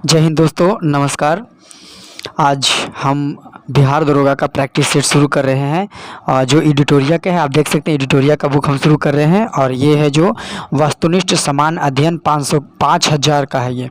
जय हिंद दोस्तों, नमस्कार। आज हम बिहार दरोगा का प्रैक्टिस सेट शुरू कर रहे हैं और जो एडिटोरिया का है, आप देख सकते हैं एडिटोरिया का बुक हम शुरू कर रहे हैं। और ये है जो वस्तुनिष्ठ समान अध्ययन 5000 का है। ये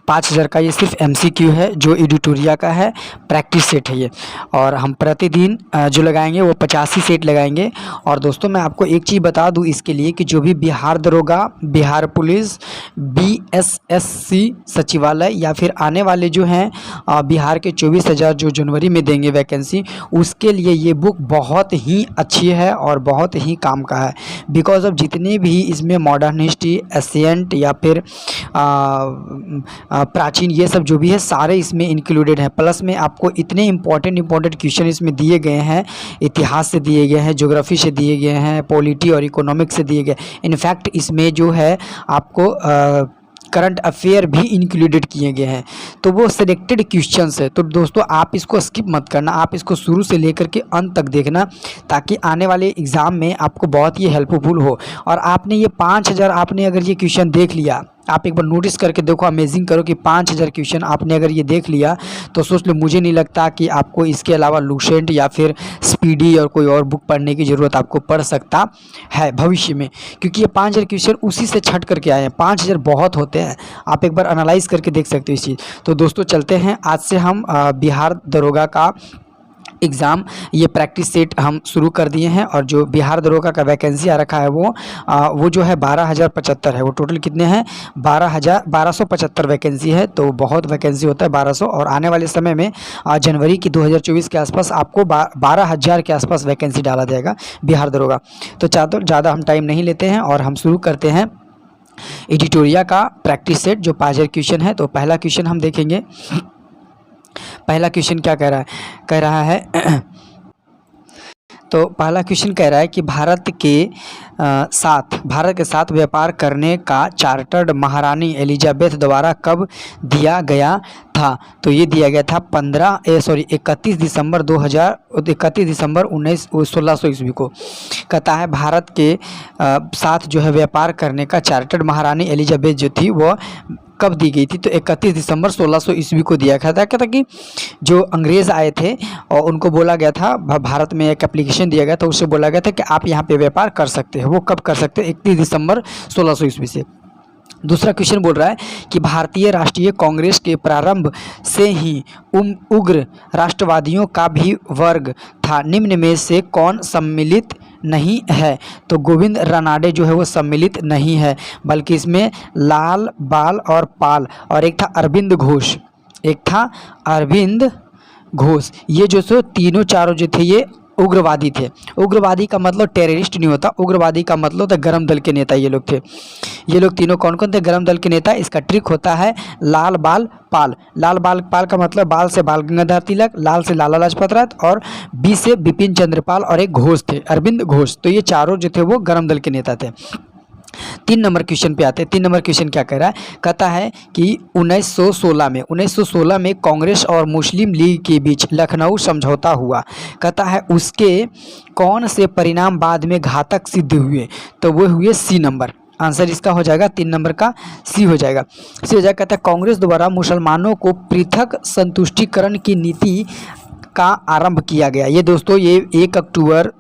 5000 का ये सिर्फ MCQ है, जो एडिटोरिया का है प्रैक्टिस सेट है ये। और हम प्रतिदिन जो लगाएंगे वो 85 सेट लगाएंगे। और दोस्तों मैं आपको एक चीज़ बता दूं इसके लिए कि जो भी बिहार दरोगा, बिहार पुलिस, BSSC सचिवालय या फिर आने वाले जो हैं बिहार के 24,000 जो जनवरी में देंगे वैकेंसी, उसके लिए ये बुक बहुत ही अच्छी है और बहुत ही काम का है। बिकॉज ऑफ जितने भी इसमें मॉडर्न हिस्ट्री, एशियंट या फिर प्राचीन, ये सब जो भी है सारे इसमें इंक्लूडेड है। प्लस में आपको इतने इंपॉर्टेंट क्वेश्चन इसमें दिए गए हैं, इतिहास से दिए गए हैं, ज्योग्राफी से दिए गए हैं, पॉलिटी और इकोनॉमिक्स से दिए गए। इनफैक्ट इसमें जो है आपको करंट अफेयर भी इंक्लूडेड किए गए हैं। तो वो सिलेक्टेड क्वेश्चंस है। तो दोस्तों आप इसको स्किप मत करना, आप इसको शुरू से लेकर के अंत तक देखना, ताकि आने वाले एग्ज़ाम में आपको बहुत ही हेल्पफुल हो। और आपने ये 5000 आपने अगर ये क्वेश्चन देख लिया, आप एक बार नोटिस करके देखो, अमेजिंग करो कि 5000 क्वेश्चन आपने अगर ये देख लिया तो सोच लो, मुझे नहीं लगता कि आपको इसके अलावा लूसेंट या फिर स्पीडी और कोई और बुक पढ़ने की ज़रूरत आपको पड़ सकता है भविष्य में, क्योंकि ये 5000 क्वेश्चन उसी से छट करके आए हैं। 5000 बहुत होते हैं, आप एक बार एनालाइज करके देख सकते हो इस चीज़। तो दोस्तों चलते हैं, आज से हम बिहार दरोगा का एग्ज़ाम ये प्रैक्टिस सेट हम शुरू कर दिए हैं। और जो बिहार दरोगा का वैकेंसी आ रखा है वो जो है 12,075 है। वो टोटल कितने हैं? 1275 वैकेंसी है। तो बहुत वैकेंसी होता है 1200। और आने वाले समय में जनवरी की 2024 के आसपास आपको 12,000 के आसपास वैकेंसी डाला जाएगा बिहार दरोगा। तो ज़्यादा हम टाइम नहीं लेते हैं और हम शुरू करते हैं एडिटोरिया का प्रैक्टिस सेट जो 5000 क्वेश्चन है। तो पहला क्वेश्चन हम देखेंगे। पहला क्वेश्चन क्या कह रहा है तो पहला क्वेश्चन कह रहा है कि भारत के साथ व्यापार करने का चार्टर्ड महारानी एलिजाबेथ द्वारा कब दिया गया था? तो ये दिया गया था 31 दिसंबर 1600 ईस्वी को। कहता है भारत के साथ जो है व्यापार करने का चार्टर्ड महारानी एलिजाबेथ जो थी वो कब दी गई थी? तो 31 दिसंबर 1600 ईस्वी को दिया गया था। क्या था कि जो अंग्रेज़ आए थे और उनको बोला गया था, भारत में एक एप्लीकेशन दिया गया था, उससे बोला गया था कि आप यहाँ पे व्यापार कर सकते हो। वो कब कर सकते हैं? 31 दिसंबर 1600 ईस्वी से। दूसरा क्वेश्चन बोल रहा है कि भारतीय राष्ट्रीय कांग्रेस के प्रारंभ से ही उग्र राष्ट्रवादियों का भी वर्ग था, निम्न में से कौन सम्मिलित नहीं है? तो गोविंद रानाडे जो है वो सम्मिलित नहीं है, बल्कि इसमें लाल, बाल और पाल, और एक था अरविंद घोष। ये जो सो तीनों चारों जो थे ये उग्रवादी थे। उग्रवादी का मतलब टेररिस्ट नहीं होता, उग्रवादी का मतलब होता गरम दल के नेता। ये लोग थे, ये लोग तीनों कौन कौन थे? गरम दल के नेता। इसका ट्रिक होता है लाल, बाल, पाल। लाल, बाल, पाल का मतलब बाल से बाल गंगाधर तिलक, लाल से लाला लाजपत राय और बी से बिपिन चंद्रपाल और एक घोष थे, अरविंद घोष। तो ये चारों जो थे वो गरम दल के नेता थे। 3 नंबर क्वेश्चन पे आते हैं। 3 नंबर क्वेश्चन क्या कह रहा है? कहता है कि 1916 में कांग्रेस और मुस्लिम लीग के बीच लखनऊ समझौता हुआ। कहता है उसके कौन से परिणाम बाद में घातक सिद्ध हुए? तो वो हुए C नंबर। आंसर इसका हो जाएगा 3 नंबर का C हो जाएगा। C हो जाएगा। कहता है कांग्रेस द्वारा मुसलमानों को पृथक संतुष्टिकरण की नीति का आरंभ किया गया। ये दोस्तों ये 1 अक्टूबर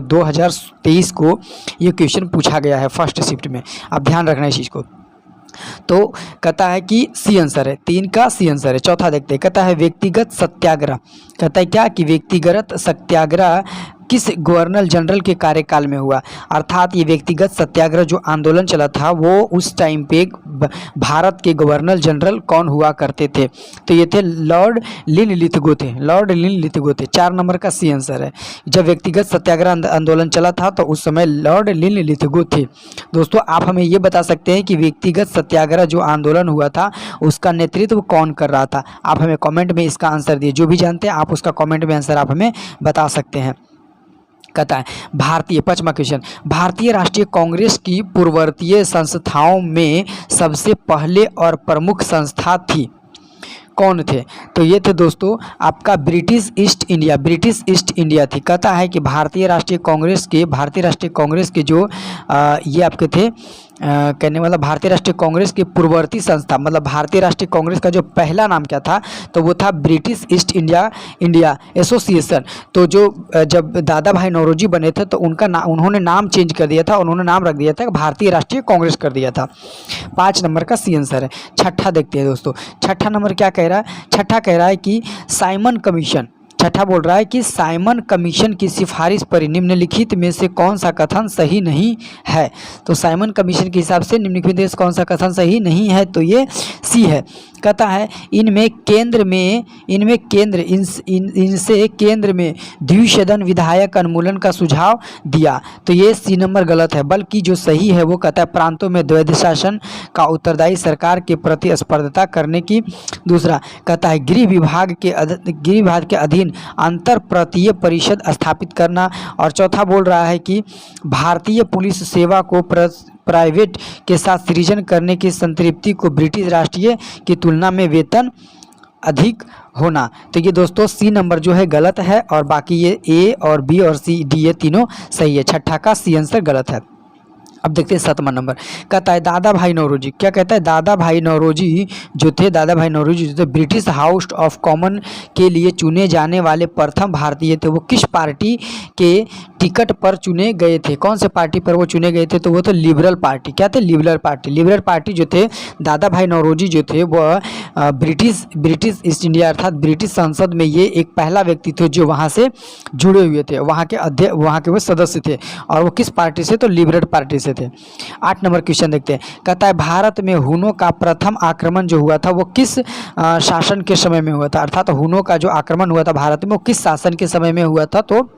2023 को ये क्वेश्चन पूछा गया है फर्स्ट शिफ्ट में, आप ध्यान रखना इस चीज़ को। तो कहता है कि C आंसर है, 3 का C आंसर है। चौथा देखते हैं। कहता है व्यक्तिगत सत्याग्रह। कहता है क्या कि व्यक्तिगत सत्याग्रह किस गवर्नर जनरल के कार्यकाल में हुआ? अर्थात ये व्यक्तिगत सत्याग्रह जो आंदोलन चला था वो उस टाइम पे भारत के गवर्नर जनरल कौन हुआ करते थे? तो ये थे लॉर्ड लिनलिथगो थे। लॉर्ड लिनलिथगो थे। 4 नंबर का C आंसर है। जब व्यक्तिगत सत्याग्रह आंदोलन चला था तो उस समय लॉर्ड लिनलिथगो थे। दोस्तों आप हमें ये बता सकते हैं कि व्यक्तिगत सत्याग्रह जो आंदोलन हुआ था उसका नेतृत्व कौन कर रहा था? आप हमें कमेंट में इसका आंसर दिए, जो भी जानते हैं आप उसका कमेंट में आंसर आप हमें बता सकते हैं। कहता है 5वां क्वेश्चन, भारतीय राष्ट्रीय कांग्रेस की पूर्ववर्तीय संस्थाओं में सबसे पहले और प्रमुख संस्था थी, कौन थे? तो ये थे दोस्तों आपका ब्रिटिश ईस्ट इंडिया थी। कहता है कि भारतीय राष्ट्रीय कांग्रेस के जो ये आपके थे कहने वाला भारतीय राष्ट्रीय कांग्रेस की पूर्ववर्ती संस्था, मतलब भारतीय राष्ट्रीय कांग्रेस का जो पहला नाम क्या था, तो वो था ब्रिटिश ईस्ट इंडिया एसोसिएशन। तो जो जब दादा भाई नौरोजी बने थे तो उन्होंने नाम चेंज कर दिया था, उन्होंने नाम रख दिया था भारतीय राष्ट्रीय कांग्रेस कर दिया था। 5 नंबर का सी आंसर है। छठा देखते हैं दोस्तों, छठा नंबर क्या कह रहा है, छठा कह रहा है कि साइमन कमीशन, छठा बोल रहा है कि साइमन कमीशन की सिफारिश पर निम्नलिखित में से कौन सा कथन सही नहीं है। तो साइमन कमीशन के हिसाब से निम्नलिखित में से कौन सा कथन सही नहीं है, तो ये सी है। कहता है इनसे केंद्र में द्विसदन विधायक अनुमूलन का सुझाव दिया, तो ये सी नंबर गलत है। बल्कि जो सही है वो कहता है प्रांतों में द्वैध शासन का उत्तरदायी सरकार के प्रति स्पर्धता करने की। दूसरा कहता है गृह विभाग के अधीन अंतर प्रांतीय परिषद स्थापित करना। और चौथा बोल रहा है कि भारतीय पुलिस सेवा को प्राइवेट के साथ सृजन करने की संतृप्ति को ब्रिटिश राष्ट्रीय की तुलना में वेतन अधिक होना। तो ये दोस्तों सी नंबर जो है गलत है, और बाकी ये ए और बी और सी डी ये तीनों सही है। छठा का सी आंसर गलत है। अब देखते हैं 7वां नंबर, कहता है दादा भाई नौरोजी, क्या कहता है, दादा भाई नौरोजी जो थे ब्रिटिश हाउस ऑफ कॉमन के लिए चुने जाने वाले प्रथम भारतीय थे। वो किस पार्टी के टिकट पर चुने गए थे, कौन से पार्टी पर वो चुने गए थे, तो वो तो लिबरल पार्टी। क्या थे, लिबरल पार्टी। लिबरल पार्टी जो थे दादा भाई नौरोजी जो थे वह ब्रिटिश ईस्ट इंडिया अर्थात ब्रिटिश संसद में ये एक पहला व्यक्ति थे जो वहाँ से जुड़े हुए थे, वहाँ के वो सदस्य थे, और वो किस पार्टी से, तो लिबरल पार्टी से थे। 8 नंबर क्वेश्चन देखते हैं, कहता है भारत में हुनों का प्रथम आक्रमण जो हुआ था वो किस शासन के समय में हुआ था, अर्थात हुनों का जो आक्रमण हुआ था भारत में वो किस शासन के समय में हुआ था, तो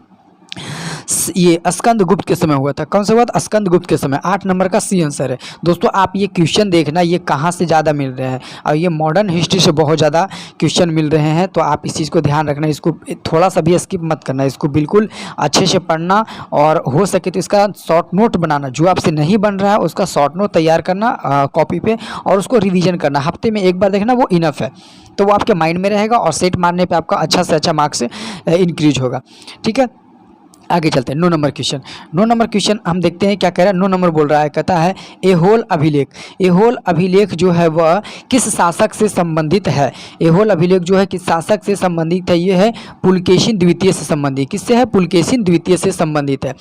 ये स्कंदगुप्त के समय हुआ था। कौन सा हुआ था, स्कंदगुप्त के समय। 8 नंबर का सी आंसर है। दोस्तों आप ये क्वेश्चन देखना, ये कहाँ से ज़्यादा मिल रहे हैं, और ये मॉडर्न हिस्ट्री से बहुत ज़्यादा क्वेश्चन मिल रहे हैं, तो आप इस चीज़ को ध्यान रखना, इसको थोड़ा सा भी स्किप मत करना, इसको बिल्कुल अच्छे से पढ़ना, और हो सके तो इसका शॉर्ट नोट बनाना, जो आपसे नहीं बन रहा है उसका शॉर्ट नोट तैयार करना कॉपी पे, और उसको रिवीजन करना, हफ्ते में एक बार देखना, वो इनफ है, तो वो आपके माइंड में रहेगा, और सेट मारने पर आपका अच्छा से अच्छा मार्क्स इंक्रीज होगा। ठीक है, आगे चलते हैं। 9 नंबर क्वेश्चन। 9 नंबर क्वेश्चन हम देखते हैं क्या कह रहा है। 9 नंबर बोल रहा है, कहता है एहोल अभिलेख जो है वह किस शासक से संबंधित है। एहोल अभिलेख जो है किस शासक से संबंधित है, ये है पुलकेशिन द्वितीय से संबंधित। किससे है, पुलकेशिन द्वितीय से संबंधित है।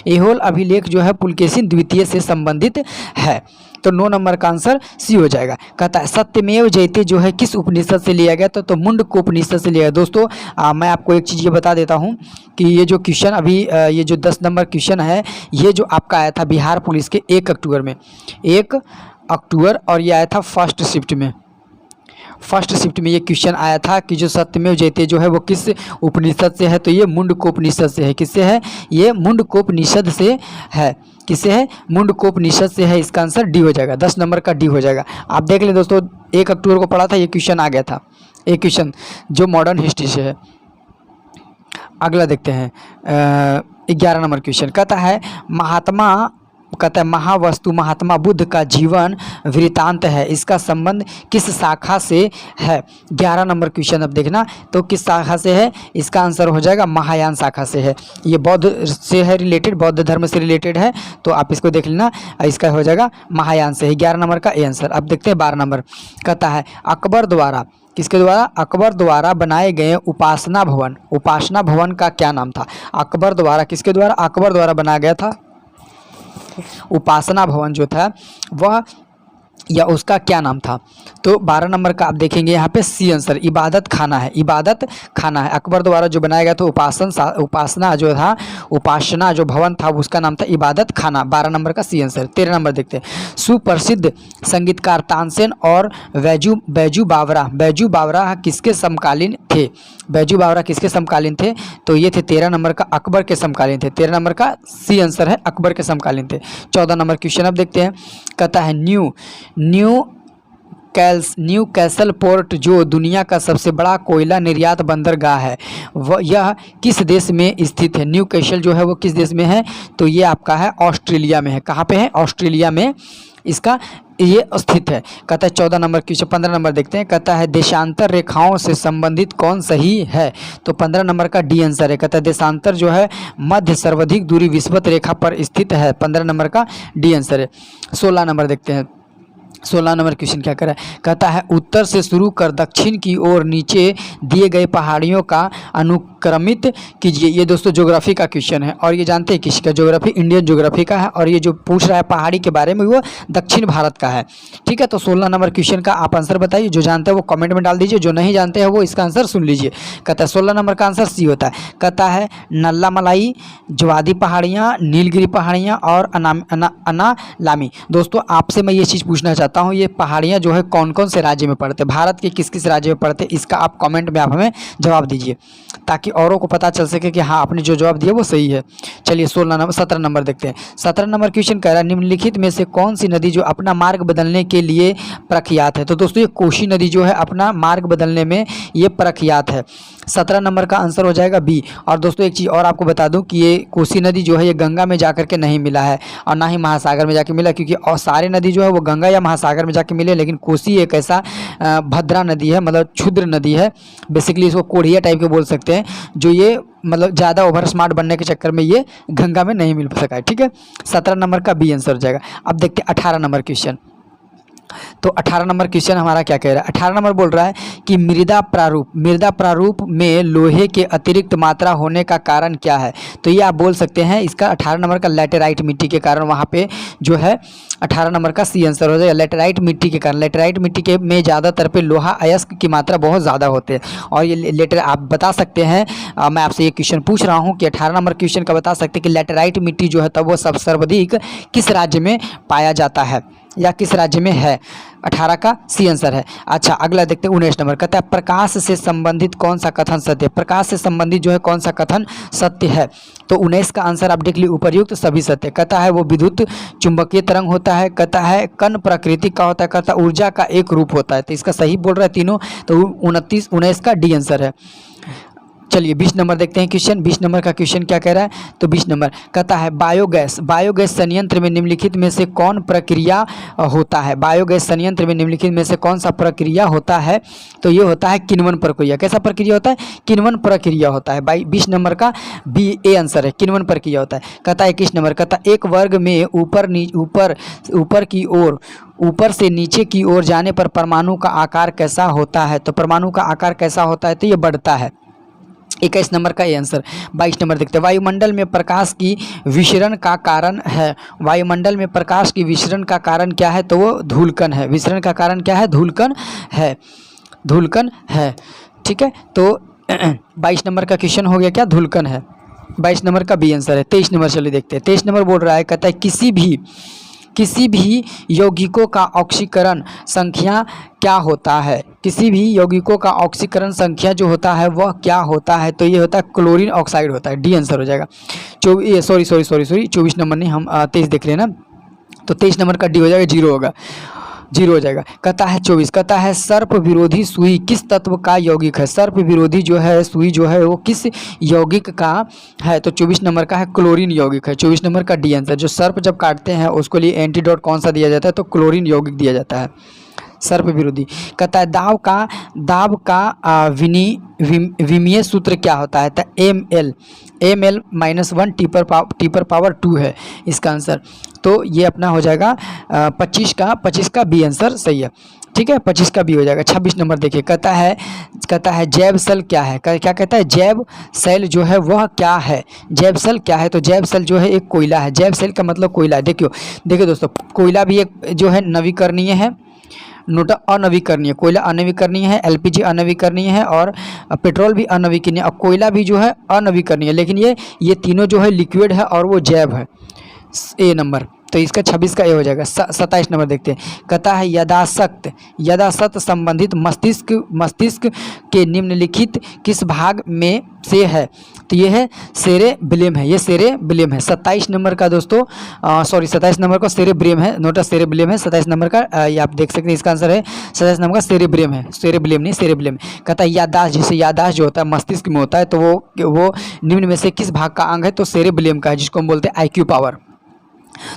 एहोल अभिलेख जो है पुलकेशिन द्वितीय से संबंधित है, तो 9 नंबर का आंसर सी हो जाएगा। कहता है सत्यमेव जयते जो है किस उपनिषद से लिया गया, तो मुंडक उपनिषद से लिया गया। दोस्तों मैं आपको एक चीज़ ये बता देता हूँ कि ये जो क्वेश्चन अभी ये जो 10 नंबर क्वेश्चन है, ये जो आपका आया था बिहार पुलिस के 1 अक्टूबर में, 1 अक्टूबर, और ये आया था फर्स्ट शिफ्ट में ये क्वेश्चन आया था कि जो सत्यमेव जयते जो है वो किस उपनिषद से है, तो ये मुंडकोपनिषद से है। किससे है, ये मुंडकोपनिषद से है। किससे है, मुंडकोपनिषद से है। इसका आंसर डी हो जाएगा, 10 नंबर का डी हो जाएगा। आप देख लें दोस्तों, 1 अक्टूबर को पढ़ा था, ये क्वेश्चन आ गया था, एक क्वेश्चन जो मॉडर्न हिस्ट्री से है। अगला देखते हैं 11 नंबर क्वेश्चन। कहता है महावस्तु महात्मा बुद्ध का जीवन वृत्तांत है, इसका संबंध किस शाखा से है। 11 नंबर क्वेश्चन अब देखना, तो किस शाखा से है, इसका आंसर हो जाएगा महायान शाखा से है। ये बौद्ध से है रिलेटेड, बौद्ध धर्म से रिलेटेड है, तो आप इसको देख लेना, इसका हो जाएगा महायान से है। 11 नंबर का ए आंसर। अब देखते हैं 12 नंबर। कहता है अकबर द्वारा, किसके द्वारा, अकबर द्वारा बनाए गए उपासना भवन का क्या नाम था। अकबर द्वारा, किसके द्वारा, अकबर द्वारा बनाया गया था उपासना भवन जो था वह, या उसका क्या नाम था। तो 12 नंबर का आप देखेंगे यहाँ पे सी आंसर इबादत खाना है। अकबर द्वारा जो बनाया गया था उपासना जो भवन था उसका नाम था इबादत खाना। 12 नंबर का सी आंसर। 13 नंबर देखते हैं, सुप्रसिद्ध संगीतकार तानसेन और बैजू बावरा किसके समकालीन थे। बैजू बावरा किसके समकालीन थे, तो ये थे 13 नंबर का अकबर के समकालीन थे। 13 नंबर का सी आंसर है, अकबर के समकालीन थे। 14 नंबर क्वेश्चन अब देखते हैं। कहता है न्यू कैसल पोर्ट जो दुनिया का सबसे बड़ा कोयला निर्यात बंदरगाह है, वह यह किस देश में स्थित है। न्यू कैसल जो है वो किस देश में है, तो ये आपका है ऑस्ट्रेलिया में है। कहाँ पे है, ऑस्ट्रेलिया में इसका ये स्थित है। कहता है 14 नंबर क्वेश्चन, 15 नंबर देखते हैं। कहता है देशांतर रेखाओं से संबंधित कौन सही है? तो 15 नंबर का डी आंसर है। कहता है देशांतर जो है मध्य सर्वाधिक दूरी विषुवत रेखा पर स्थित है। 15 नंबर का डी आंसर है। 16 नंबर देखते हैं। 16 नंबर क्वेश्चन क्या कर रहा है? कहता है उत्तर से शुरू कर दक्षिण की ओर नीचे दिए गए पहाड़ियों का अनुक्रमित कीजिए। ये दोस्तों ज्योग्राफी का क्वेश्चन है और ये जानते हैं किसका? ज्योग्राफी, इंडियन ज्योग्राफी का है। और ये जो पूछ रहा है पहाड़ी के बारे में वो दक्षिण भारत का है। ठीक है, तो 16 नंबर क्वेश्चन का आप आंसर बताइए। जो जानते हैं वो कमेंट में डाल दीजिए, जो नहीं जानते हैं वो इसका आंसर सुन लीजिए। कहता है 16 नंबर का आंसर सी होता है। कहता है नल्ला मलाई, ज्वादी पहाड़ियाँ, नीलगिरी पहाड़ियाँ और अनालामी। दोस्तों आपसे मैं ये चीज़ पूछना चाहता हूँ, ये पहाड़ियाँ जो है कौन कौन से राज्य में पड़ते हैं, भारत के किस किस राज्य में पड़ते हैं, इसका आप कमेंट में आप हमें जवाब दीजिए ताकि औरों को पता चल सके कि हाँ आपने जो जवाब दिया वो सही है। चलिए 17 नंबर देखते हैं। 17 नंबर क्वेश्चन कह रहा है निम्नलिखित में से कौन सी नदी जो अपना मार्ग बदलने के लिए प्रख्यात है? तो दोस्तों ये कोसी नदी जो है अपना मार्ग बदलने में ये प्रख्यात है। 17 नंबर का आंसर हो जाएगा बी। और दोस्तों एक चीज़ और आपको बता दूं कि ये कोसी नदी जो है ये गंगा में जाकर के नहीं मिला है और ना ही महासागर में जाके मिला, क्योंकि और सारे नदी जो है वो गंगा या महासागर में जाके मिले, लेकिन कोसी एक ऐसा भद्रा नदी है, मतलब क्षुद्र नदी है। बेसिकली इसको कोढ़िया टाइप के बोल सकते हैं, जो ये मतलब ज़्यादा ओवर स्मार्ट बनने के चक्कर में ये गंगा में नहीं मिल सका है। ठीक है, 17 नंबर का बी आंसर हो जाएगा। अब देखते हैं 18 नंबर क्वेश्चन। तो 18 नंबर क्वेश्चन हमारा क्या कह रहा है? 18 नंबर बोल रहा है कि मृदा प्रारूप में लोहे के अतिरिक्त मात्रा होने का कारण क्या है? तो ये आप बोल सकते हैं इसका 18 नंबर का लैटेराइट मिट्टी के कारण वहाँ पे जो है 18 नंबर का सी आंसर हो जाएगा। लैटेराइट मिट्टी के कारण, लैटेराइट मिट्टी के में ज़्यादातर पे लोहा अयस्क की मात्रा बहुत ज़्यादा होते हैं। और ये लेटर आप बता सकते हैं, मैं आपसे ये क्वेश्चन पूछ रहा हूँ कि 18 नंबर क्वेश्चन का बता सकते हैं कि लैटेराइट मिट्टी जो है तब वो सर्वाधिक किस राज्य में पाया जाता है या किस राज्य में है? 18 का सी आंसर है। अच्छा अगला देखते हैं 19 नंबर। कहता है प्रकाश से संबंधित कौन सा कथन सत्य है? प्रकाश से संबंधित जो है कौन सा कथन सत्य है? तो 19 का आंसर आप देख लीजिए, उपर्युक्त सभी सत्य। कहता है वो विद्युत चुंबकीय तरंग होता है, कहता है कण प्राकृतिक का होता है, कहता है ऊर्जा का एक रूप होता है। तो इसका सही बोल रहा है तीनों, तो 19 का डी आंसर है। चलिए 20 नंबर देखते हैं क्वेश्चन। 20 नंबर का क्वेश्चन क्या कह रहा है? तो 20 नंबर कहता है बायोगैस संयंत्र में निम्नलिखित में से कौन प्रक्रिया होता है? बायोगैस संयंत्र में निम्नलिखित में से कौन सा प्रक्रिया होता है? तो ये होता है किण्वन प्रक्रिया। कैसा प्रक्रिया होता है? किण्वन प्रक्रिया होता है। 20 नंबर का बी ए आंसर है, किण्वन प्रक्रिया होता है। कहता है 21 नंबर, कहता है एक वर्ग में ऊपर की ओर, ऊपर से नीचे की ओर जाने पर परमाणु का आकार कैसा होता है? तो परमाणु का आकार कैसा होता है? तो ये बढ़ता है। 21 नंबर का ये आंसर। 22 नंबर देखते हैं। वायुमंडल में प्रकाश की विसरण का कारण है। वायुमंडल में प्रकाश की विसरण का कारण क्या है? तो वो धूलकण है। विसरण का कारण क्या है? धूलकण है, धूलकण है। ठीक है, तो 22 नंबर का क्वेश्चन हो गया क्या? धूलकण है। 22 नंबर का बी आंसर है। 23 नंबर चलिए देखते हैं। 23 नंबर बोल रहा है, कहता है किसी भी यौगिकों का ऑक्सीकरण संख्या क्या होता है? किसी भी यौगिकों का ऑक्सीकरण संख्या जो होता है वह क्या होता है? तो ये होता है क्लोरीन ऑक्साइड होता है। डी आंसर हो जाएगा। 24 नंबर नहीं, हम 23 देख रहे हैं ना, तो 23 नंबर का डी हो जाएगा, जीरो होगा, जीरो हो जाएगा। कहता है 24, कहता है सर्प विरोधी सुई किस तत्व का यौगिक है? सर्प विरोधी जो है सुई जो है वो किस यौगिक का है? तो 24 नंबर का है क्लोरीन यौगिक है। 24 नंबर का डी आंसर। जो सर्प जब काटते हैं उसके लिए एंटीडोट कौन सा दिया जाता है? तो क्लोरीन यौगिक दिया जाता है, सर्प विरोधी। कहता है दाब का विमीय सूत्र क्या होता है? तो ml -1 टी पर पावर 2 है इसका आंसर। तो ये अपना हो जाएगा 25 का बी आंसर सही है। ठीक है, 25 का बी हो जाएगा। 26 नंबर देखिए। कहता है जैव सेल क्या है? क्या कहता है? जैव सेल जो है वह क्या है? जैव सेल क्या है? तो जैव सेल जो है एक कोयला है। जैव सेल का मतलब कोयला है। देखिए दोस्तों, कोयला भी एक जो है नवीकरणीय है, नोटा अनवीकरणीय, कोयला अनवीकरणीय है, एलपीजी अनवीकरणीय है और पेट्रोल भी अनवीकरणीय और कोयला भी जो है अनवीकरणीय। लेकिन ये तीनों जो है लिक्विड है और वो जैव है। ए नंबर, तो इसका 26 का ए हो जाएगा। 27 नंबर देखते हैं। कहता है यदासक्त संबंधित मस्तिष्क के निम्नलिखित किस भाग में से है? तो ये है सेरेब्रम है, ये सेरेब्रम है। 27 नंबर का दोस्तों 27 नंबर का सेरेब्रम है, नोटा सेरेब्रम है। 27 नंबर का ये आप देख सकते हैं, इसका आंसर है 27 नंबर का सेरेब्रम है, सेरेब्रम नहीं सेरेब्रम। कहता है याददाश्त, जैसे याददाश्त जो होता है मस्तिष्क में होता है, तो वो निम्न में से किस भाग का अंग है? तो सेरेब्रम का है, जिसको हम बोलते हैं IQ पावर।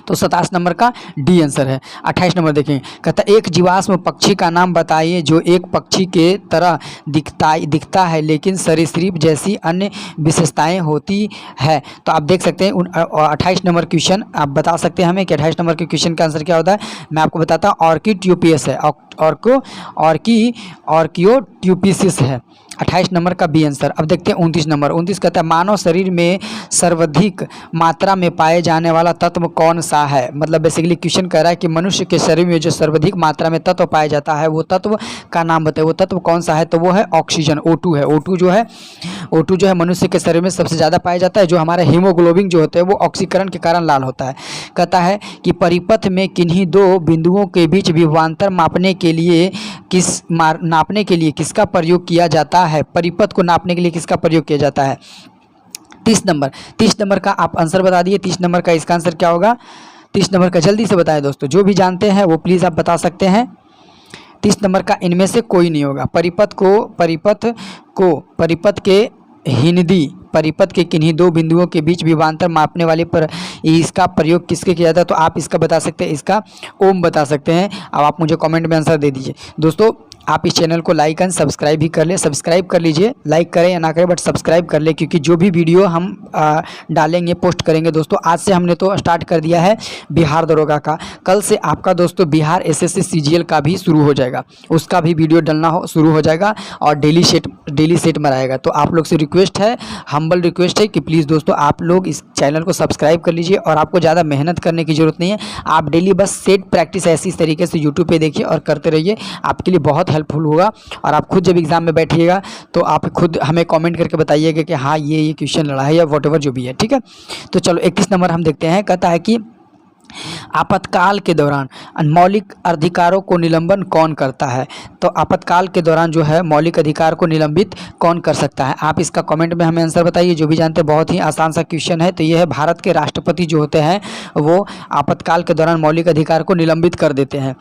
तो 27 नंबर का डी आंसर है। 28 नंबर देखें, कहता है एक जीवाश्म पक्षी का नाम बताइए जो एक पक्षी के तरह दिखता है लेकिन सरीसृप जैसी अन्य विशेषताएं होती है। तो आप देख सकते हैं 28 नंबर क्वेश्चन आप बता सकते हैं हमें कि 28 नंबर के क्वेश्चन का आंसर क्या होता है। मैं आपको बताता हूँ, ऑर्किड्यूपियस है, ऑर्कियोट्यूपिसिस है 28 नंबर का बी आंसर। अब देखते हैं 29 नंबर। 29 कहता है मानव शरीर में सर्वाधिक मात्रा में पाए जाने वाला तत्व कौन सा है। मतलब बेसिकली क्वेश्चन कह रहा है कि मनुष्य के शरीर में जो सर्वाधिक मात्रा में तत्व पाया जाता है वो तत्व का नाम बताए, वो तत्व कौन सा है। तो वो है ऑक्सीजन, O2 है। O2 जो है मनुष्य के शरीर में सबसे ज़्यादा पाया जाता है। जो हमारा हीमोग्लोबिन जो होते हैं वो ऑक्सीकरण के कारण लाल होता है। कहता है कि परिपथ में किन्हीं दो बिंदुओं के बीच विभवांतर नापने के लिए किसका प्रयोग किया जाता है। परिपथ को नापने के लिए किसका प्रयोग किया जाता है। 30 नंबर का आप आंसर बता दिए। 30 नंबर का इसका आंसर क्या होगा। 30 नंबर का जल्दी से बताएं दोस्तों, जो भी जानते हैं वो प्लीज़ आप बता सकते हैं। 30 नंबर का इनमें से कोई नहीं होगा। परिपथ के किन्हीं दो बिंदुओं के बीच विभवांतर मापने वाले पर इसका प्रयोग किसके किया जाता है। तो आप इसका बता सकते हैं, इसका ओम बता सकते हैं। अब आप मुझे कमेंट में आंसर दे दीजिए। दोस्तों आप इस चैनल को लाइक एंड सब्सक्राइब भी कर ले, सब्सक्राइब कर लीजिए, लाइक करें या ना करें बट सब्सक्राइब कर ले, क्योंकि जो भी वीडियो हम डालेंगे पोस्ट करेंगे दोस्तों। आज से हमने तो स्टार्ट कर दिया है बिहार दरोगा का, कल से आपका दोस्तों बिहार SSC CGL का भी शुरू हो जाएगा, उसका भी वीडियो डालना शुरू हो जाएगा और डेली सेट मराएगा। तो आप लोग से रिक्वेस्ट है, हम्बल रिक्वेस्ट है कि प्लीज़ दोस्तों आप लोग इस चैनल को सब्सक्राइब कर लीजिए और आपको ज़्यादा मेहनत करने की ज़रूरत नहीं है। आप डेली बस सेट प्रैक्टिस ऐसी इस तरीके से यूट्यूब पे देखिए और करते रहिए, आपके लिए बहुत हेल्पफुल होगा। और आप खुद जब एग्जाम में बैठिएगा तो आप खुद हमें कमेंट करके बताइएगा कि हाँ ये क्वेश्चन लड़ा है या वॉटएवर जो भी है, ठीक है। तो चलो 31 नंबर हम देखते हैं। कहता है कि आपातकाल के दौरान मौलिक अधिकारों को निलंबन कौन करता है। तो आपातकाल के दौरान जो है मौलिक अधिकार को निलंबित कौन कर सकता है। आप इसका कमेंट में हमें आंसर बताइए, जो भी जानते हैं। बहुत ही आसान सा क्वेश्चन है। तो ये है भारत के राष्ट्रपति जो होते हैं वो आपातकाल के दौरान मौलिक अधिकार को निलंबित कर देते हैं,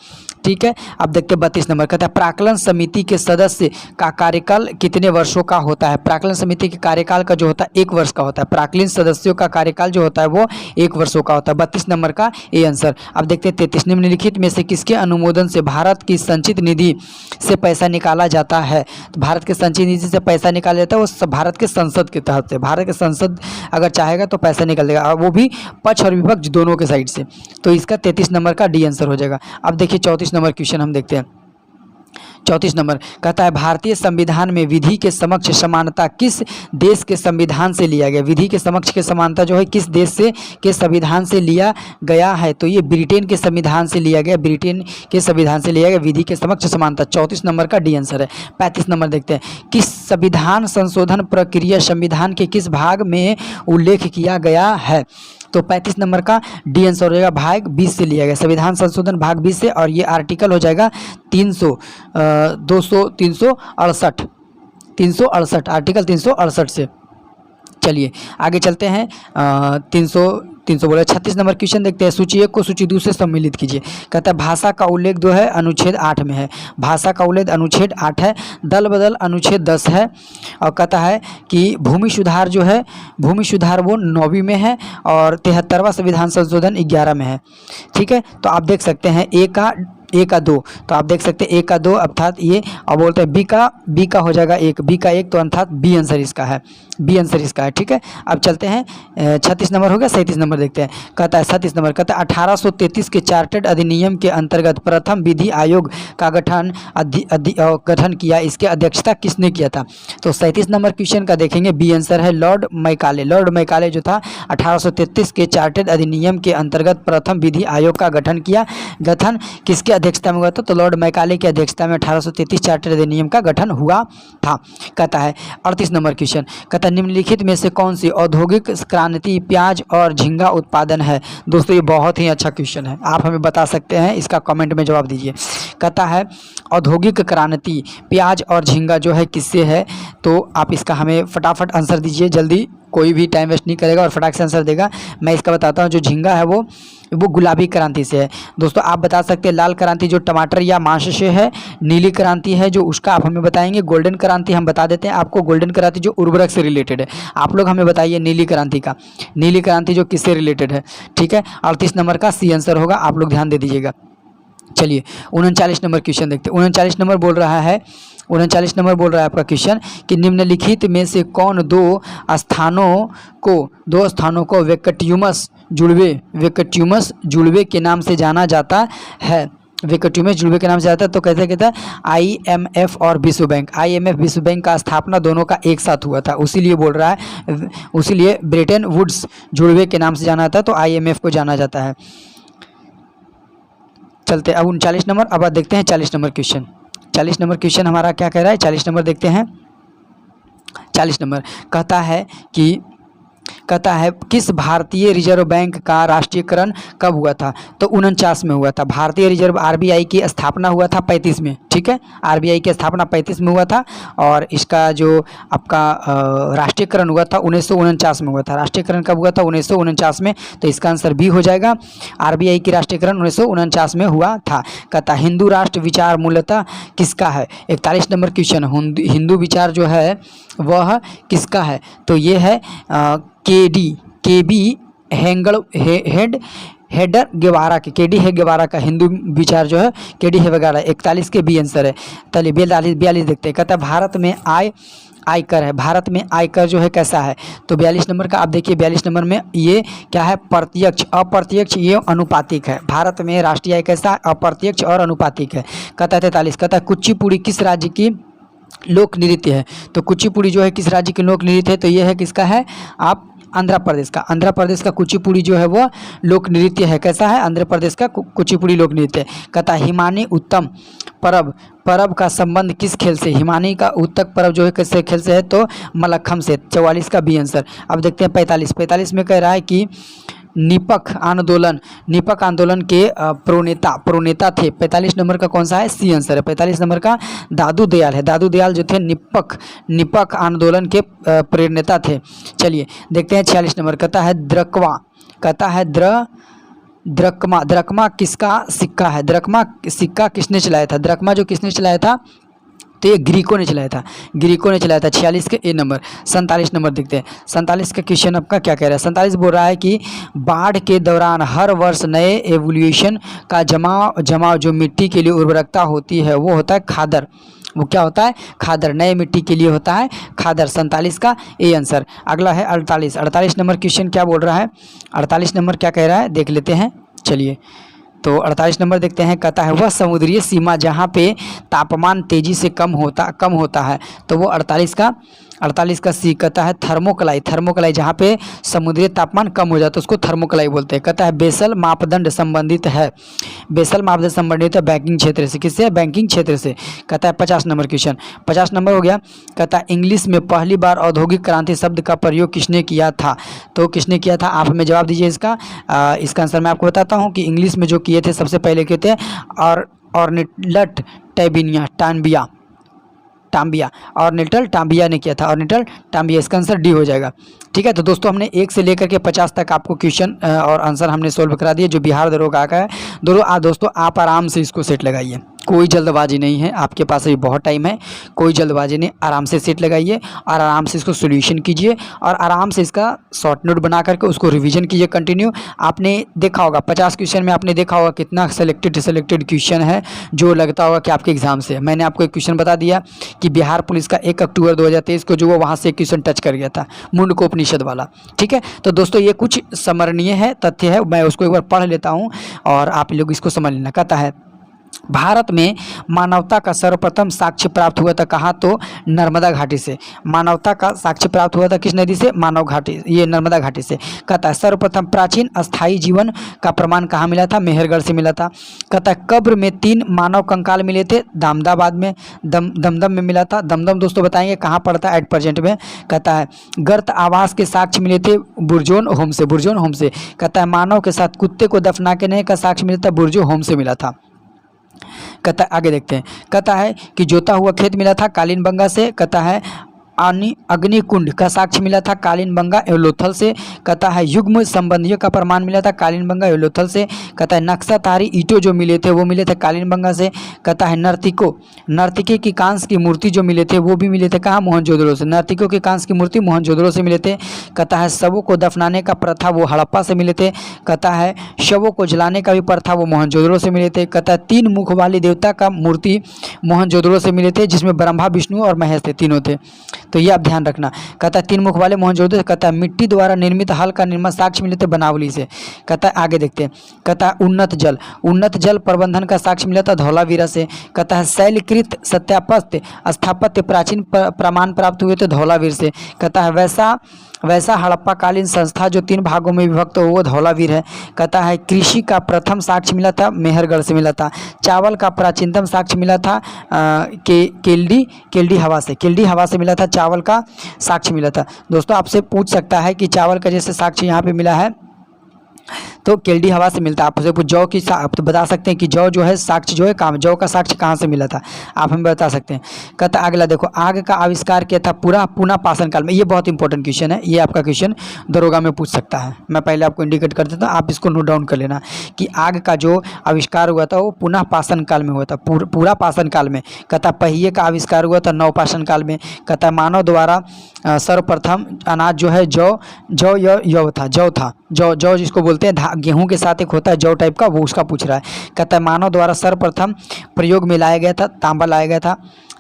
ठीक है। अब देखते हैं 32 नंबर। कहता है प्राक्कलन समिति के सदस्य का कार्यकाल कितने वर्षों का होता है। प्राक्कलन समिति के कार्यकाल का जो होता है 1 वर्ष का होता है। प्राक्कलन सदस्यों का कार्यकाल जो होता है वो 1 वर्षों का होता है। 32 नंबर का ये आंसर। अब देखते हैं 33 निम्नलिखित में से किसके अनुमोदन से भारत की संचित निधि से पैसा निकाला जाता है। तो भारत के संचित निधि से पैसा निकाला जाता है वो भारत के संसद के तहत से। भारत के संसद अगर चाहेगा तो पैसा निकल देगा, वो भी पक्ष और विपक्ष दोनों के साइड से। तो इसका 33 नंबर का डी आंसर हो जाएगा। अब देखिए 34 नंबर क्वेश्चन हम देखते हैं। 34 नंबर कहता है भारतीय संविधान में विधि के समक्ष समानता किस देश के संविधान से लिया गया। विधि के समक्ष के समानता जो है किस देश से के संविधान से लिया गया है। तो ये ब्रिटेन के संविधान से लिया गया, ब्रिटेन के संविधान से लिया गया विधि के समक्ष समानता। 34 नंबर का डी आंसर है। 35 नंबर देखते हैं। किस संविधान संशोधन प्रक्रिया संविधान के किस भाग में उल्लेख किया गया है। तो 35 नंबर का डी आंसर हो जाएगा भाग 20 से लिया गया, संविधान संशोधन भाग 20 से। और ये आर्टिकल हो जाएगा 368 आर्टिकल 368 से। चलिए आगे चलते हैं। 36 नंबर क्वेश्चन देखते हैं। सूची 1 को सूची 2 से सम्मिलित कीजिए। कहता है भाषा का उल्लेख जो है अनुच्छेद 8 में है। भाषा का उल्लेख अनुच्छेद 8 है। दल बदल अनुच्छेद 10 है। और कहता है कि भूमि सुधार जो है भूमि सुधार वो 9वीं में है और 73वां संविधान संशोधन 11 में है, ठीक है। तो आप देख सकते हैं ए का 2, तो आप देख सकते हैं ए का 2 अर्थात ये। और बोलते हैं बी का हो जाएगा 1, बी का 1 तो अर्थात बी आंसर इसका है, ठीक है। अब चलते हैं 36 नंबर हो गया। 37 नंबर देखते हैं। कहता है 37 नंबर कहता है 1833 के चार्टर्ड अधिनियम के अंतर्गत प्रथम विधि आयोग का गठन किया, इसके अध्यक्षता किसने किया था। तो 37 नंबर क्वेश्चन का देखेंगे बी आंसर है लॉर्ड मैकाले। लॉर्ड मैकाले जो था 1833 के चार्टर्ड अधिनियम के अंतर्गत प्रथम विधि आयोग का गठन किसके अध्यक्षता में हुआ था। तो लॉर्ड मैकाले की अध्यक्षता में 1833 चार्टर्ड अधिनियम का गठन हुआ था। कहता है 38 नंबर क्वेश्चन। कहता है निम्नलिखित में से कौन सी औद्योगिक क्रांति प्याज और झींगा उत्पादन है। दोस्तों ये बहुत ही अच्छा क्वेश्चन है, आप हमें बता सकते हैं, इसका कमेंट में जवाब दीजिए। कहता है औद्योगिक क्रांति प्याज और झींगा जो है किससे है। तो आप इसका हमें फटाफट आंसर दीजिए जल्दी। कोई भी टाइम वेस्ट नहीं करेगा और फटाक से आंसर देगा। मैं इसका बताता हूँ, जो झींगा है वो गुलाबी क्रांति से है। दोस्तों आप बता सकते हैं लाल क्रांति जो टमाटर या मांस से है, नीली क्रांति है जो उसका आप हमें बताएंगे, गोल्डन क्रांति हम बता देते हैं आपको, गोल्डन क्रांति जो उर्वरक से रिलेटेड है। आप लोग हमें बताइए नीली क्रांति का, नीली क्रांति जो किससे रिलेटेड है, ठीक है। 38 नंबर का सी आंसर होगा, आप लोग ध्यान दे दीजिएगा। चलिए 39 नंबर क्वेश्चन देखते हैं। 39 नंबर बोल रहा है, 39 नंबर बोल रहा है आपका क्वेश्चन कि निम्नलिखित में से कौन दो स्थानों को वेकट्यूमस जुड़वे के नाम से जाना जाता है। वेकट्यूमस जुड़वे के नाम से जाता है तो कैसे कहता है, IMF और विश्व बैंक। IMF विश्व बैंक का स्थापना दोनों का एक साथ हुआ था, उसीलिए बोल रहा है, उसीलिए ब्रेटन वुड्स जुड़वे के नाम से जाना जाता है, तो IMF को जाना जाता है। चलते अब 39 नंबर, अब देखते हैं 40 नंबर क्वेश्चन। 40 नंबर क्वेश्चन हमारा क्या कह रहा है, 40 नंबर देखते हैं। 40 नंबर कहता है किस भारतीय रिजर्व बैंक का राष्ट्रीयकरण कब हुआ था, तो 49 में हुआ था। भारतीय रिजर्व RBI की स्थापना हुआ था 35 में, ठीक है। RBI की स्थापना 35 में हुआ था और इसका जो आपका राष्ट्रीयकरण हुआ था 1949 में हुआ था। राष्ट्रीयकरण कब हुआ था, 1949 में, तो इसका आंसर बी हो जाएगा। RBI की राष्ट्रीयकरण 1949 में हुआ था। कहता हिंदू राष्ट्र विचार मूलतः किसका है। 41 नंबर क्वेश्चन, हिंदू विचार जो है वह किसका है, तो ये है KB हेडर गेवारा के, KD है गेवारा का हिंदू विचार जो है KD है गेवारा। 41 के बी आंसर है। चलिए 42 देखते हैं। कहता है भारत में आयकर है, भारत में आयकर जो है कैसा है, तो 42 नंबर का आप देखिए। 42 नंबर में ये क्या है, प्रत्यक्ष अप्रत्यक्ष ये अनुपातिक है। भारत में राष्ट्रीय आय कैसा है, अप्रत्यक्ष और अनुपातिक है। कहता है 43, कहता है कुचिपुड़ी किस राज्य की लोक नृत्य है, तो कुचिपुड़ी जो है किस राज्य की लोक नृत्य है, तो ये है किसका है, आप आंध्र प्रदेश का। आंध्र प्रदेश का कुचिपुड़ी जो है वो लोक नृत्य है, कैसा है, आंध्र प्रदेश का कुचिपुड़ी लोक नृत्य। कहता है हिमानी उत्तम परब का संबंध किस खेल से, हिमानी का उत्तक परब जो है किस खेल से है, तो मलखम से। 44 का बी आंसर। अब देखते हैं 45 में कह रहा है कि निपक आंदोलन के प्रोनेता थे। 45 नंबर का कौन सा है, सी आंसर है। 45 नंबर का दादू दयाल है। दादू दयाल जो थे निपक आंदोलन के प्रेरणेता थे। चलिए देखते हैं 46 नंबर। कहता है द्रकमा किसका सिक्का है, द्रकमा सिक्का किसने चलाया था, द्रकमा जो किसने चलाया था, तो ये ग्रीको ने चलाया था, 46 के ए नंबर। 47 नंबर देखते हैं। 47 का क्वेश्चन आपका क्या कह रहा है। 47 बोल रहा है कि बाढ़ के दौरान हर वर्ष नए एवोल्यूशन का जमाव जो मिट्टी के लिए उर्वरकता होती है वो होता है खादर। वो क्या होता है, खादर। नए मिट्टी के लिए होता है खादर। 47 का ए आंसर। अगला है 48 नंबर क्वेश्चन क्या बोल रहा है, 48 नंबर क्या कह रहा है देख लेते हैं। चलिए तो 48 नंबर देखते हैं। कहता है वह समुद्रीय सीमा जहाँ पे तापमान तेजी से कम होता है, तो वो 48 का सी। कहता है थर्मोकलाई जहाँ पे समुद्री तापमान कम हो जाता है उसको थर्मोकलाई बोलते हैं। कहता है बेसल मापदंड संबंधित है बैंकिंग क्षेत्र से, किससे, बैंकिंग क्षेत्र से। कहता है 50 नंबर क्वेश्चन। 50 नंबर हो गया। कहता है इंग्लिश में पहली बार औद्योगिक क्रांति शब्द का प्रयोग किसने किया था, तो किसने किया था, आप हमें जवाब दीजिए इसका। इसका आंसर मैं आपको बताता हूँ कि इंग्लिश में जो किए थे सबसे पहले किए थे ऑर्निटल टाम्बिया ने किया था, ऑर्निटल टाम्बिया। इसका आंसर डी हो जाएगा। ठीक है, तो दोस्तों हमने 1 से लेकर के 50 तक आपको क्वेश्चन और आंसर हमने सोल्व करा दिए जो बिहार दरोगा का है। दोस्तों आप आराम से इसको सेट लगाइए, कोई जल्दबाजी नहीं है, आपके पास अभी बहुत टाइम है, कोई जल्दबाजी नहीं, आराम से सेट लगाइए और आराम से इसको सोल्यूशन कीजिए और आराम से इसका शॉर्ट नोट बना करके उसको रिवीजन कीजिए कंटिन्यू। आपने देखा होगा 50 क्वेश्चन में आपने देखा होगा कितना सेलेक्टेड क्वेश्चन है जो लगता होगा कि आपके एग्जाम से। मैंने आपको एक क्वेश्चन बता दिया कि बिहार पुलिस का 1 अक्टूबर 2023 को जो वो वहाँ से एक क्वेश्चन टच कर गया था, मुंडकोपनिषद वाला। ठीक है, तो दोस्तों ये कुछ स्मरणीय है, तथ्य है, मैं उसको एक बार पढ़ लेता हूँ और आप लोग इसको समझ लेना। कहता है भारत में मानवता का सर्वप्रथम साक्ष्य प्राप्त हुआ था कहाँ, तो नर्मदा घाटी से। मानवता का साक्ष्य प्राप्त हुआ था किस नदी से, मानव घाटी, ये नर्मदा घाटी से। कहता है सर्वप्रथम प्राचीन अस्थायी जीवन का प्रमाण कहाँ मिला था, मेहरगढ़ से मिला था। कहता है कब्र में 3 मानव कंकाल मिले थे, दामदाबाद में, दमदम में मिला था। दमदम दोस्तों बताएंगे कहाँ पड़ता है एट प्रेजेंट में। कहता है गर्त आवास के साक्ष्य मिले थे बुर्जोन होम से। कहता है मानव के साथ कुत्ते को दफनाने का साक्ष्य मिला था, बुर्जो होम से मिला था। कहता है आगे देखते हैं। कहता है कि जोता हुआ खेत मिला था कालीनबंगा से। कहता है अग्निकुंड का साक्ष्य मिला था कालीनबंगा एवं लोथल से। कहता है युग्म संबंधियों का प्रमाण मिला था कालीनबंगा एवं लोथल से। कहता है नक्शाधारी ईंटों जो मिले थे वो मिले थे कालीनबंगा से। कहता है नर्तकी की कांस्य की मूर्ति जो मिले थे वो भी मिले थे कहाँ, मोहनजोदड़ो से। नर्तकियों की कांस्य की मूर्ति मोहनजोदड़ो से मिले थे। कहता है शवों को दफनाने का प्रथा वो हड़प्पा से मिले थे। कहता है शवों को जलाने का भी प्रथा वो मोहनजोदड़ो से मिले थे। कहता है 3 मुख वाली देवता का मूर्ति मोहनजोदड़ो से मिले थे, जिसमें ब्रह्मा विष्णु और महेश थे, तीनों थे। तो ये आप ध्यान रखना। कहता है 3 मुख वाले मोहनजोदड़ो से। कहता है मिट्टी द्वारा निर्मित हल का निर्माण साक्ष्य मिले थे बनावली से। कहता है आगे देखते हैं। कहता है उन्नत जल प्रबंधन का साक्ष्य मिला था धौलावीरा से। कहता है शैलकृत स्थापत्य प्राचीन प्रमाण प्राप्त हुए थे धौलावीर से। कहता है वैसा हड़प्पाकालीन संस्था जो 3 भागों में विभक्त हो वो धौलावीर है। कहता है कृषि का प्रथम साक्ष्य मिला था मेहरगढ़ से मिला था। चावल का प्राचीनतम साक्ष्य मिला था केल्डी हवा से मिला था। चावल का साक्ष्य मिला था। दोस्तों आपसे पूछ सकता है कि चावल का जैसे साक्ष्य यहाँ पे मिला है तो केल्डी हवा से मिलता है। आप उसे जौ की आप तो बता सकते हैं कि जौ जो है साक्ष्य जो है काम जौ का साक्ष्य कहाँ से मिला था, आप हमें बता सकते हैं। कहता अगला देखो, आग का आविष्कार किया था पुनः पाषाण काल में। ये बहुत इंपॉर्टेंट क्वेश्चन है, ये आपका क्वेश्चन दरोगा में पूछ सकता है। मैं पहले आपको इंडिकेट कर देता हूँ, आप इसको नोट डाउन कर लेना कि आग का जो आविष्कार हुआ था वो पुनः पाषाण काल में हुआ था, पूरा पाषाण काल में। कहता पहिए का आविष्कार हुआ था नवपाषाण काल में। कहता मानव द्वारा सर्वप्रथम अनाज जो है जौ जिसको बोलते हैं गेहूं के साथ एक होता है जौ टाइप का, वो उसका पूछ रहा है। कहता है मानव द्वारा सर्वप्रथम प्रयोग में लाया गया था तांबा लाया गया था।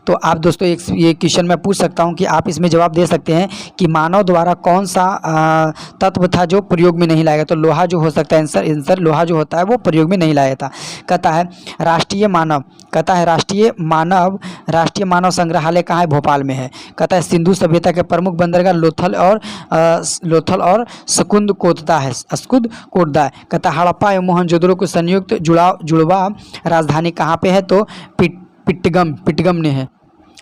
तो आप दोस्तों ये क्वेश्चन मैं पूछ सकता हूं कि आप इसमें जवाब दे सकते हैं कि मानव द्वारा कौन सा तत्व था जो प्रयोग में नहीं लाया गया। तो लोहा जो हो सकता है आंसर लोहा जो होता है वो प्रयोग में नहीं लाया था। कहता है राष्ट्रीय मानव संग्रहालय कहाँ है, भोपाल में है। कहता है सिंधु सभ्यता के प्रमुख बंदरगाह लोथल और स्कुंद कोटदा है। कहता है हड़प्पा एवं मोहनजोदड़ो को संयुक्त जुड़वा राजधानी कहाँ पे है, तो पिट्टगम ने है।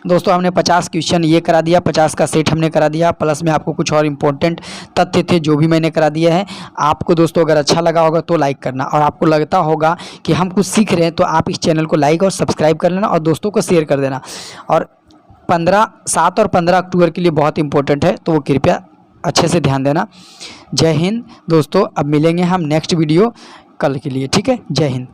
दोस्तों हमने 50 क्वेश्चन ये करा दिया, 50 का सेट हमने करा दिया, प्लस में आपको कुछ और इम्पोर्टेंट तथ्य थे जो भी मैंने करा दिया है। आपको दोस्तों अगर अच्छा लगा होगा तो लाइक करना, और आपको लगता होगा कि हम कुछ सीख रहे हैं तो आप इस चैनल को लाइक और सब्सक्राइब कर लेना और दोस्तों को शेयर कर देना। और 7 और 15 अक्टूबर के लिए बहुत इंपॉर्टेंट है, तो वो कृपया अच्छे से ध्यान देना। जय हिंद दोस्तों, अब मिलेंगे हम नेक्स्ट वीडियो कल के लिए, ठीक है। जय हिंद।